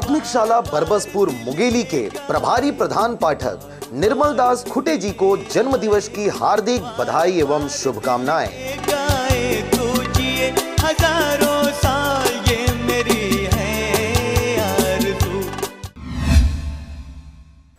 प्राथमिक शाला बरबसपुर मुंगेली के प्रभारी प्रधान पाठक निर्मल दास खुटे जी को जन्म दिवस की हार्दिक बधाई एवं शुभकामनाएं। हजारों साल ये मेरी है आरज़ू।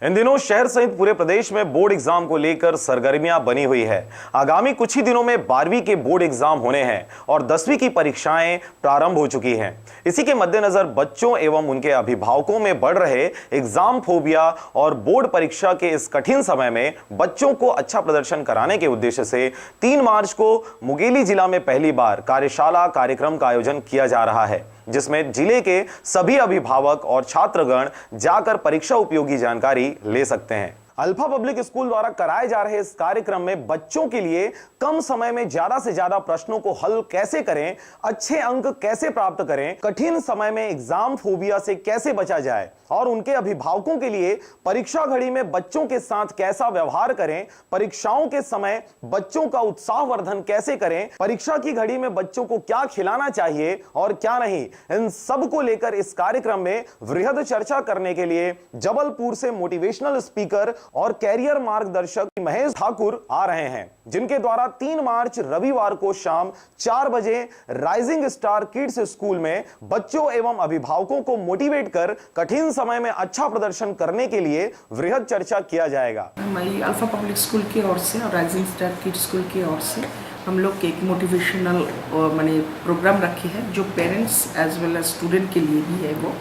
इन दिनों शहर सहित पूरे प्रदेश में बोर्ड एग्जाम को लेकर सरगर्मियां बनी हुई है। आगामी कुछ ही दिनों में 12वीं के बोर्ड एग्जाम होने हैं और 10वीं की परीक्षाएं प्रारंभ हो चुकी हैं। इसी के मद्देनजर बच्चों एवं उनके अभिभावकों में बढ़ रहे एग्जाम फोबिया और बोर्ड परीक्षा के इस कठिन समय में बच्चों को अच्छा प्रदर्शन कराने के उद्देश्य से 3 मार्च को मुंगेली जिला में पहली बार कार्यशाला कार्यक्रम का आयोजन किया जा रहा है, जिसमें जिले के सभी अभिभावक और छात्रगण जाकर परीक्षा उपयोगी जानकारी ले सकते हैं। अल्फा पब्लिक स्कूल द्वारा कराए जा रहे इस कार्यक्रम में बच्चों के लिए कम समय में ज्यादा से ज्यादा प्रश्नों को हल कैसे करें, अच्छे अंक कैसे प्राप्त करें, कठिन समय में एग्जाम फोबिया से कैसे बचा जाए और उनके अभिभावकों के लिए परीक्षा घड़ी में बच्चों के साथ कैसा व्यवहार करें, परीक्षाओं के समय बच्चों का उत्साहवर्धन कैसे करें, परीक्षा की घड़ी में बच्चों को क्या खिलाना चाहिए और क्या नहीं, इन सब को लेकर इस कार्यक्रम में वृहद चर्चा करने के लिए जबलपुर से मोटिवेशनल स्पीकर और कैरियर मार्गदर्शक महेश ठाकुर आ रहे हैं, जिनके द्वारा 3 मार्च रविवार को शाम 4 बजे राइजिंग स्टार किड्स स्कूल में बच्चों एवं अभिभावकों को मोटिवेट कर कठिन समय में अच्छा प्रदर्शन करने के लिए वृहद चर्चा किया जाएगा। हमारी अल्फा पब्लिक स्कूल की ओर से और राइजिंग स्टार किड्स स्कूल की ओर से हम लोग एक मोटिवेशनल माने प्रोग्राम रखे हैं जो parents as well as student के लिए भी है। वो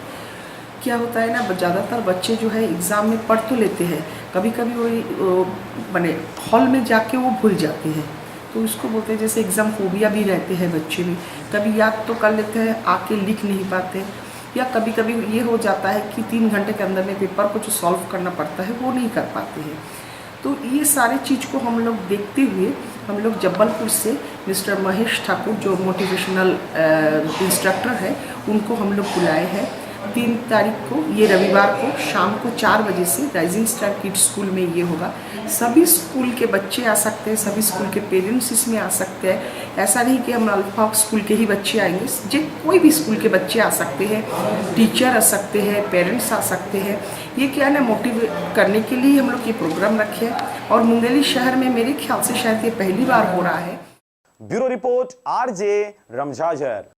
क्या होता है ना, ज़्यादातर बच्चे जो है एग्ज़ाम में पढ़ तो लेते हैं, कभी कभी वो माने हॉल में जाके वो भूल जाते हैं, तो उसको बोलते हैं जैसे एग्ज़ाम फोबिया भी रहते हैं बच्चे में। कभी याद तो कर लेते हैं, आके लिख नहीं पाते, या कभी कभी ये हो जाता है कि 3 घंटे के अंदर में पेपर को जो सॉल्व करना पड़ता है वो नहीं कर पाते हैं। तो ये सारे चीज़ को हम लोग देखते हुए हम लोग जबलपुर से मिस्टर महेश ठाकुर जो मोटिवेशनल इंस्ट्रक्टर है उनको हम लोग बुलाए हैं। 3 तारीख को ये रविवार को शाम को 4 बजे से राइजिंग स्टार किड्स स्कूल में ये होगा। सभी स्कूल के बच्चे आ सकते हैं, सभी स्कूल के पेरेंट्स इसमें आ सकते हैं। ऐसा नहीं कि हम अल्फा स्कूल के ही बच्चे आएंगे, जो कोई भी स्कूल के बच्चे आ सकते हैं, टीचर आ सकते हैं, पेरेंट्स आ सकते हैं। ये क्या है ना, मोटिवेट करने के लिए हम लोग ये प्रोग्राम रखे हैं और मुंगेली शहर में मेरे ख्याल से शायद ये पहली बार हो रहा है। Bureau report RJ रमजाजर।